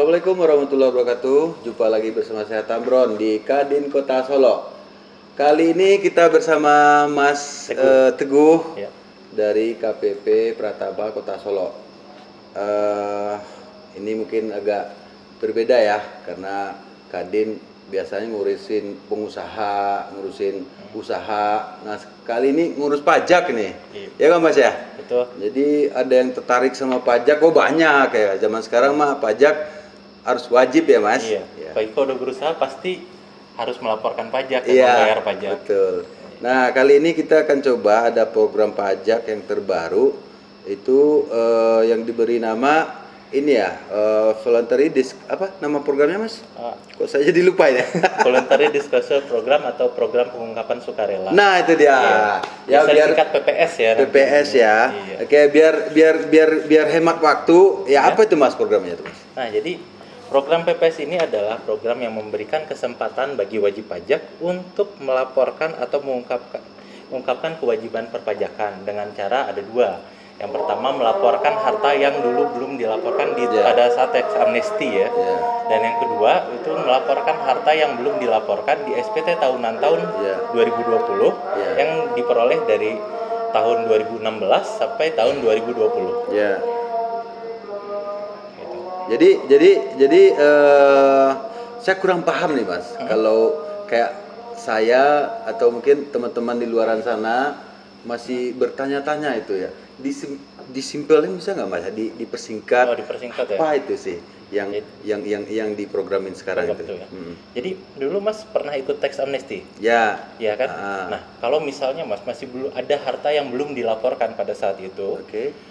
Assalamualaikum warahmatullahi wabarakatuh. Jumpa lagi bersama saya Tamron di Kadin Kota Solo. Kali ini kita bersama Mas Teguh Ya. dari KPP Prataba Kota Solo. Ini mungkin agak berbeda ya, karena Kadin biasanya ngurusin pengusaha, ngurusin usaha. Nah, kali ini ngurus pajak nih. Iya. Ya kan Mas ya? Betul. Jadi ada yang tertarik sama pajak, banyak ya. Zaman sekarang mah pajak harus wajib ya Mas. Iya. Ya. Baik, kalau udah berusaha pasti harus melaporkan pajak dan Iya, membayar pajak. betul. Nah, kali ini kita akan coba ada program pajak yang terbaru. Itu yang diberi nama ini ya, voluntary apa nama programnya Mas? Kok saya jadi lupa ya? Voluntary Disclosure Program atau program pengungkapan sukarela. Nah, itu dia. Iya. Ya Bisa biar disingkat PPS ya. PPS ya. Iya. Oke, biar hemat waktu. Ya, apa itu Mas programnya itu Mas? Nah, jadi program PPS ini adalah program yang memberikan kesempatan bagi wajib pajak untuk melaporkan atau mengungkapkan kewajiban perpajakan dengan cara ada dua. Yang pertama, melaporkan harta yang dulu belum dilaporkan pada saat tax amnesty ya. Dan yang kedua, itu melaporkan harta yang belum dilaporkan di SPT tahunan tahun 2020 yang diperoleh dari tahun 2016 sampai tahun 2020. Ya. Gitu. Jadi saya kurang paham nih Mas. Kalau kayak saya atau mungkin teman-teman di luaran sana masih bertanya-tanya itu ya. Disimpelin bisa nggak Mas? Dipersingkat. Oh, dipersingkat ya. Apa itu sih yang diprogramin sekarang itu? Ya. Jadi dulu Mas pernah ikut tax amnesty? Ya. Ya kan? Nah, kalau misalnya Mas masih belum ada harta yang belum dilaporkan pada saat itu,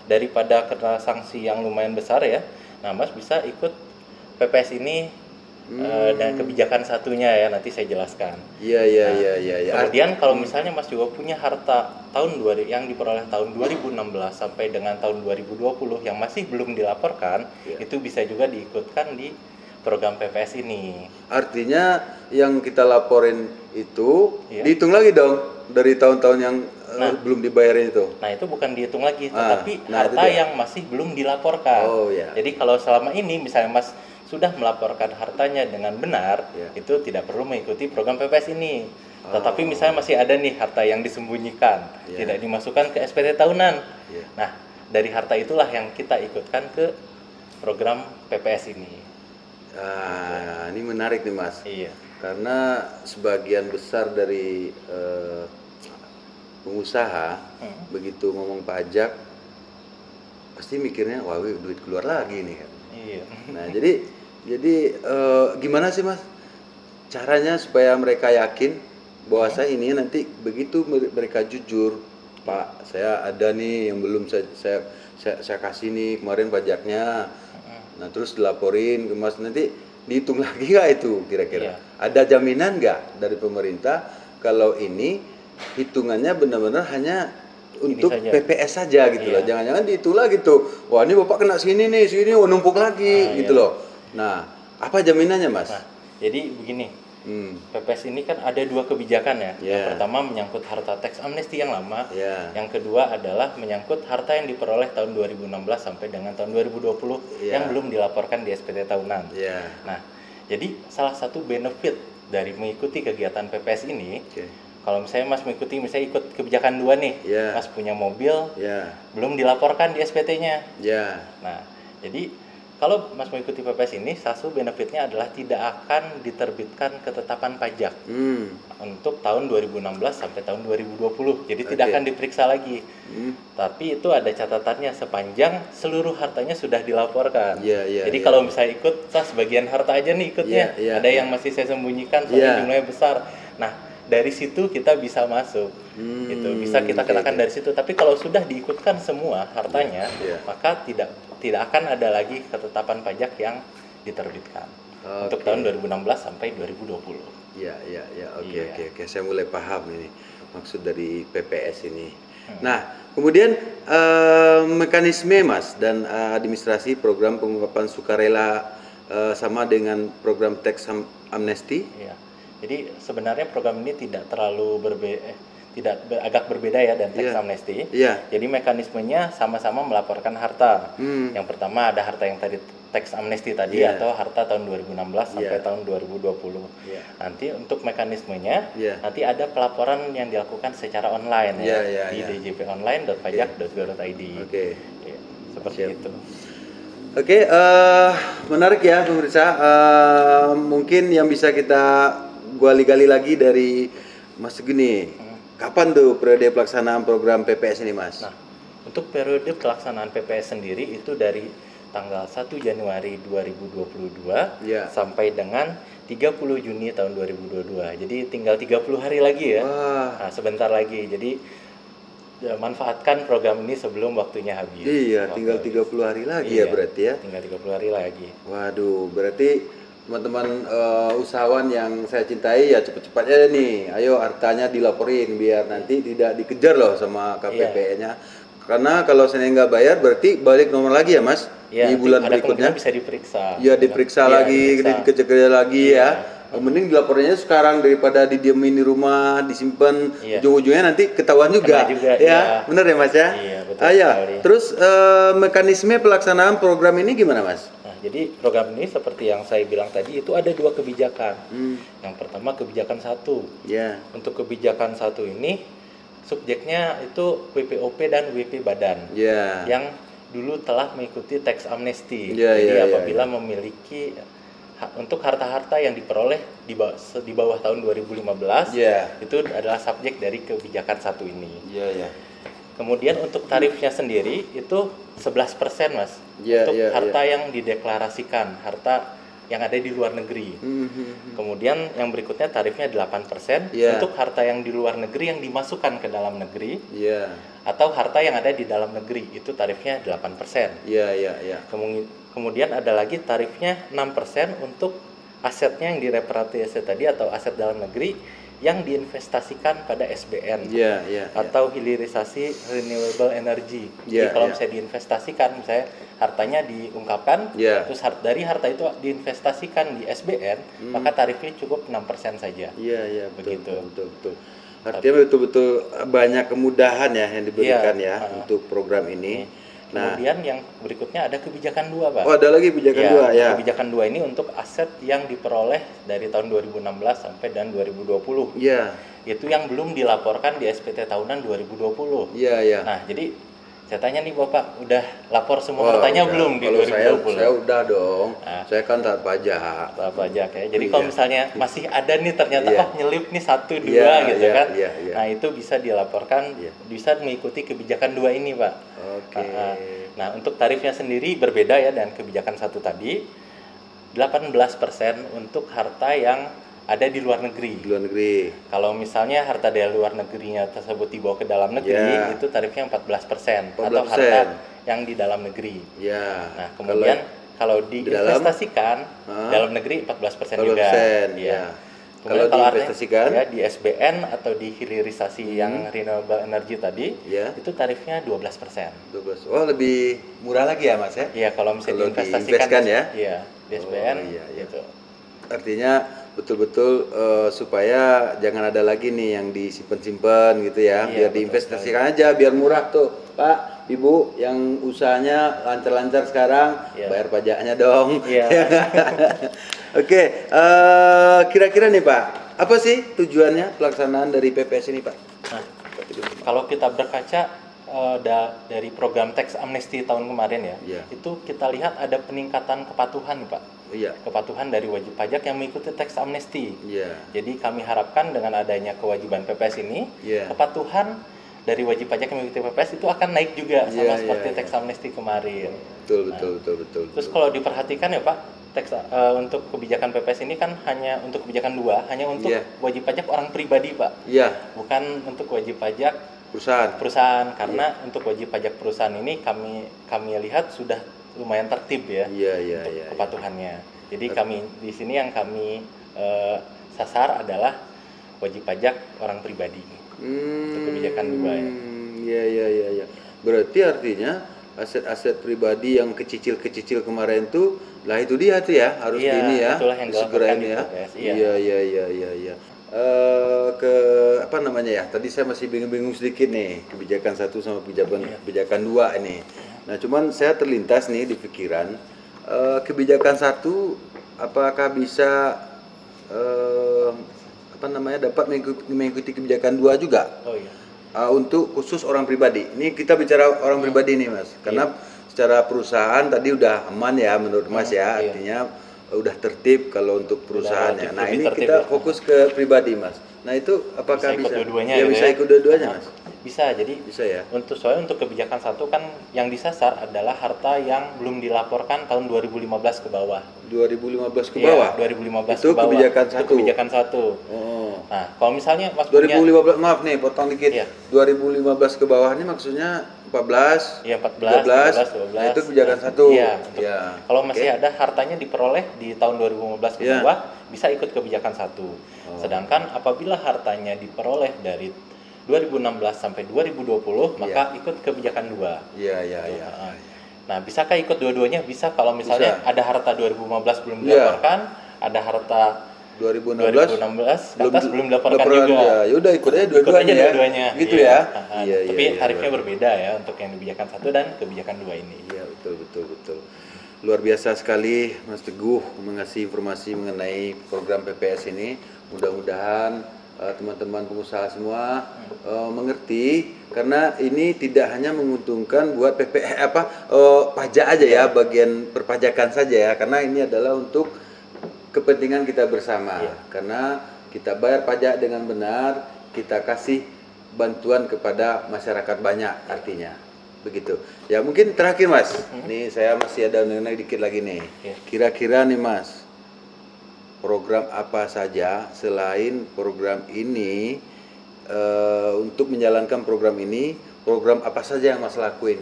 daripada kena sanksi yang lumayan besar ya, nah Mas bisa ikut PPS ini. Dan kebijakan satunya ya, nanti saya jelaskan. Iya. Kemudian kalau misalnya Mas juga punya harta yang diperoleh tahun 2016 sampai dengan tahun 2020 yang masih belum dilaporkan, itu bisa juga diikutkan di program PPS ini. Artinya yang kita laporin itu dihitung lagi dong dari tahun-tahun yang belum dibayarin itu. Nah, itu bukan dihitung lagi, tetapi harta yang masih belum dilaporkan. Jadi kalau selama ini misalnya Mas sudah melaporkan hartanya dengan benar, itu tidak perlu mengikuti program PPS ini. Tetapi misalnya masih ada nih harta yang disembunyikan, tidak dimasukkan ke SPT tahunan. Nah, dari harta itulah yang kita ikutkan ke program PPS ini. Ini menarik nih Mas. Iya. Karena sebagian besar dari pengusaha begitu ngomong pajak pasti mikirnya wah duit keluar lagi nih kan. Iya. Nah, jadi gimana sih Mas caranya supaya mereka yakin bahwa saya ini nanti begitu mereka jujur, Pak, saya ada nih yang belum saya kasih nih kemarin pajaknya. Nah, terus dilaporin ke Mas, nanti dihitung lagi nggak itu kira-kira? Ada jaminan nggak dari pemerintah kalau ini hitungannya benar-benar hanya untuk PPS saja gitu loh. Jangan-jangan dihitung lagi tuh. Wah, ini Bapak kena sini numpuk lagi gitu loh. Nah, apa jaminannya Mas? Nah, jadi begini. PPS ini kan ada dua kebijakan ya. Yang pertama menyangkut harta tax amnesty yang lama. Yang kedua adalah menyangkut harta yang diperoleh tahun 2016 sampai dengan tahun 2020 yang belum dilaporkan di SPT tahunan. Nah, jadi salah satu benefit dari mengikuti kegiatan PPS ini, kalau misalnya Mas mengikuti, misalnya ikut kebijakan 2 nih, Mas punya mobil, belum dilaporkan di SPT-nya. Nah, jadi kalau Mas mengikuti PPS ini, satu benefitnya adalah tidak akan diterbitkan ketetapan pajak untuk tahun 2016 sampai tahun 2020. Jadi tidak akan diperiksa lagi. Tapi itu ada catatannya sepanjang seluruh hartanya sudah dilaporkan. Jadi kalau misalnya ikut, sebagian harta aja nih ikutnya. Ada yang masih saya sembunyikan, soalnya jumlahnya besar. Nah, dari situ kita bisa masuk, gitu. Bisa kita kenakan dari situ. Tapi kalau sudah diikutkan semua hartanya, maka tidak akan ada lagi ketetapan pajak yang diterbitkan untuk tahun 2016 sampai 2020. Oke. Saya mulai paham ini maksud dari PPS ini. Nah, kemudian mekanisme Mas dan administrasi program pengungkapan sukarela sama dengan program tax amnesty. Jadi sebenarnya program ini tidak terlalu agak berbeda ya dan tax amnesty. Jadi mekanismenya sama-sama melaporkan harta. Yang pertama ada harta yang tadi tax amnesty tadi atau harta tahun 2016 sampai tahun 2020. Nanti untuk mekanismenya nanti ada pelaporan yang dilakukan secara online di djponline.pajak.go.id. Seperti itu. Menarik ya pemirsa. Mungkin yang bisa kita gali lagi dari Mas Gini, kapan tuh periode pelaksanaan program PPS ini, Mas? Nah, untuk periode pelaksanaan PPS sendiri itu dari tanggal 1 Januari 2022 sampai dengan 30 Juni tahun 2022. Jadi tinggal 30 hari lagi ya. Nah, sebentar lagi. Jadi manfaatkan program ini sebelum waktunya habis. Iya, tinggal 30 hari lagi ya berarti ya. Tinggal 30 hari lagi. Waduh, berarti teman-teman usahawan yang saya cintai ya cepet-cepatnya nih. Ayo hartanya dilaporin biar nanti tidak dikejar loh sama KPPN-nya. Karena kalau saya nggak bayar berarti balik nomor lagi ya, Mas? Di bulan berikutnya bisa diperiksa. Ya diperiksa lagi, dikejar-kejar lagi ya. Mending dilaporinnya sekarang daripada didiemin di rumah, disimpan, ujung-ujungnya nanti ketahuan juga. Bener ya, Mas ya? Iya, betul. Terus mekanisme pelaksanaan program ini gimana, Mas? Nah, jadi program ini seperti yang saya bilang tadi itu ada 2 kebijakan. Yang pertama kebijakan 1. Untuk kebijakan 1 ini subjeknya itu WPOP dan WP Badan yang dulu telah mengikuti tax amnesty. Jadi apabila memiliki untuk harta-harta yang diperoleh di bawah tahun 2015 itu adalah subjek dari kebijakan 1 ini. Kemudian untuk tarifnya sendiri itu 11%, Mas. Untuk harta yang dideklarasikan, harta yang ada di luar negeri. Kemudian yang berikutnya tarifnya 8% untuk harta yang di luar negeri yang dimasukkan ke dalam negeri. Atau harta yang ada di dalam negeri itu tarifnya 8%. Kemudian ada lagi tarifnya 6% untuk asetnya yang direpatriasi tadi atau aset dalam negeri yang diinvestasikan pada SBN atau hilirisasi renewable energy. Jadi kalau misalnya diinvestasikan, misalnya hartanya diungkapkan, terus dari harta itu diinvestasikan di SBN, maka tarifnya cukup 6% saja. Begitu. Betul. Artinya betul-betul banyak kemudahan ya yang diberikan untuk program ini. Kemudian yang berikutnya ada kebijakan 2, Pak. Oh, ada lagi kebijakan 2 ya. Kebijakan 2 ini untuk aset yang diperoleh dari tahun 2016 sampai dan 2020. Itu yang belum dilaporkan di SPT tahunan 2020. Nah, jadi saya tanya nih Bapak, udah lapor semua hartanya belum di 2020? Saya udah dong. Saya kan taat pajak. Taat pajak ya. Jadi kalau misalnya masih ada nih ternyata nyelip nih 1, 2 gitu kan. Nah, itu bisa dilaporkan, bisa mengikuti kebijakan 2 ini, Pak. Nah, untuk tarifnya sendiri berbeda ya dengan kebijakan 1 tadi. 18% untuk harta yang ada di luar negeri. Kalau misalnya harta dari luar negerinya tersebut dibawa ke dalam negeri, itu tarifnya 14%. Atau harta yang di dalam negeri. Nah, kemudian kalau diinvestasikan dalam negeri 14% juga. Kemudian kalau diinvestasikan di SBN atau di hilirisasi yang renewable energy tadi, itu tarifnya 12%. Oh, lebih murah lagi ya, Mas ya? Iya, kalau misalnya diinvestasikan di SBN gitu. Artinya betul-betul supaya jangan ada lagi nih yang disimpan-simpan gitu ya, biar diinvestasikan aja biar murah tuh, Pak, Ibu yang usahanya lancar-lancar sekarang, bayar pajaknya dong. Kira-kira nih Pak, apa sih tujuannya pelaksanaan dari PPS ini Pak? Nah, kalau kita berkaca dari program tax amnesty tahun kemarin itu kita lihat ada peningkatan kepatuhan Pak. Kepatuhan dari wajib pajak yang mengikuti tax amnesty. Jadi kami harapkan dengan adanya kewajiban PPS ini, kepatuhan dari wajib pajak yang mengikuti PPS itu akan naik juga sama seperti tax amnesty kemarin. Betul. Terus kalau diperhatikan ya Pak, untuk kebijakan PPS ini kan hanya untuk kebijakan 2, hanya untuk wajib pajak orang pribadi Pak. Bukan untuk wajib pajak perusahaan karena untuk wajib pajak perusahaan ini kami lihat sudah lumayan tertib ya untuk kepatuhannya. Jadi kami di sini yang kami sasar adalah wajib pajak orang pribadi untuk kebijakan 2 ya. Berarti artinya aset-aset pribadi yang kecil-kecil kemarin tuh lah itu dia tuh ya harus ini ya segera ini ya. Iya. Apa namanya ya? Tadi saya masih bingung sedikit nih kebijakan 1 sama kebijakan 2 ini. Nah, cuman saya terlintas nih di pikiran kebijakan satu apakah bisa dapat mengikuti kebijakan dua juga? Oh iya. Untuk khusus orang pribadi. Ini kita bicara orang pribadi nih Mas, karena secara perusahaan tadi udah aman ya menurut Mas ya, artinya udah tertib kalau untuk perusahaannya. Nah ini kita fokus ke pribadi Mas. Nah itu apakah bisa? Ya bisa ikut dua-duanya Mas. Bisa, jadi bisa ya. Untuk kebijakan satu kan yang disasar adalah harta yang belum dilaporkan tahun 2015 ke bawah. 2015 ke bawah? Iya, 2015 itu ke bawah. Kebijakan satu? Itu kebijakan satu. Oh. Nah, kalau misalnya Mas 2015, maaf nih, potong dikit. Iya. 2015 ke bawah ini maksudnya 14? Iya, 14, 12. Nah, itu kebijakan satu? Iya. Kalau masih ada hartanya diperoleh di tahun 2015 ke bawah, bisa ikut kebijakan satu. Sedangkan apabila hartanya diperoleh dari 2016 sampai 2020 maka ikut kebijakan 2. Iya. Nah, bisakah ikut dua-duanya? Bisa kalau misalnya ada harta 2015 belum dilaporkan, ada harta 2016 belum dilaporkan juga. Ya udah ikut aja dua-duanya. Gitu ya. Tapi tarifnya berbeda ya untuk yang kebijakan 1 dan kebijakan 2 ini. Iya, betul. Luar biasa sekali Mas Teguh mengasih informasi mengenai program PPS ini. Mudah-mudahan teman-teman pengusaha semua mengerti, karena ini tidak hanya menguntungkan buat pajak aja ya, bagian perpajakan saja ya, karena ini adalah untuk kepentingan kita bersama. Karena kita bayar pajak dengan benar, kita kasih bantuan kepada masyarakat banyak, artinya begitu. Ya mungkin terakhir Mas, nih saya masih ada dikit lagi nih. Kira-kira nih Mas, program apa saja selain program ini, untuk menjalankan program ini, program apa saja yang Mas lakuin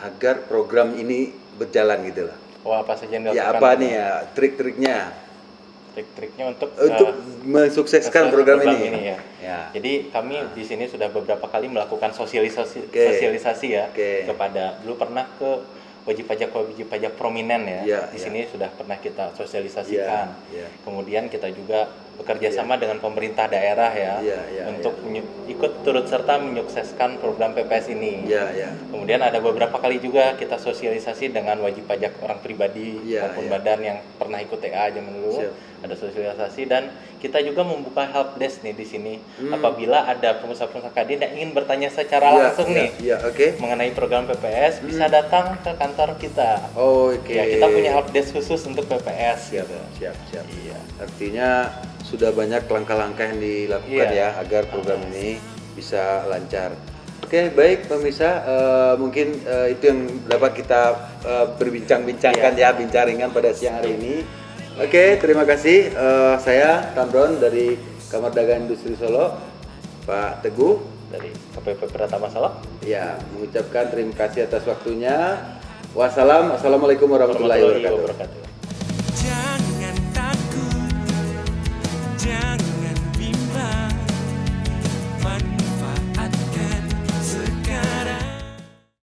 agar program ini berjalan gitu lah? Oh, apa saja yang dilakukan? Ya apa nih ya trik-triknya? Trik-triknya untuk mensukseskan program ini ya. Jadi kami di sini sudah beberapa kali melakukan sosialisasi ya kepada, dulu pernah ke wajib pajak prominen ya. Di sini sudah pernah kita sosialisasikan. Kemudian kita juga bekerja sama dengan pemerintah daerah untuk ikut turut serta menyukseskan program PPS ini. Kemudian ada beberapa kali juga kita sosialisasi dengan wajib pajak orang pribadi maupun badan yang pernah ikut TA zaman dulu. Ada sosialisasi, dan kita juga membuka help desk nih di sini. Apabila ada pengusaha-pengusaha Kadin yang ingin bertanya secara langsung mengenai program PPS, bisa datang ke kantor kita. Kita punya help desk khusus untuk PPS. Siap. Artinya sudah banyak langkah-langkah yang dilakukan agar program ini bisa lancar. Baik pemirsa, mungkin itu yang dapat kita berbincang-bincangkan bincang ringan pada siang hari ini. Terima kasih. Saya Tamron dari Kamar Dagang Industri Solo, Pak Teguh dari KPP Pratama Solo. Mengucapkan terima kasih atas waktunya. Wassalamualaikum warahmatullahi wabarakatuh. Jangan takut.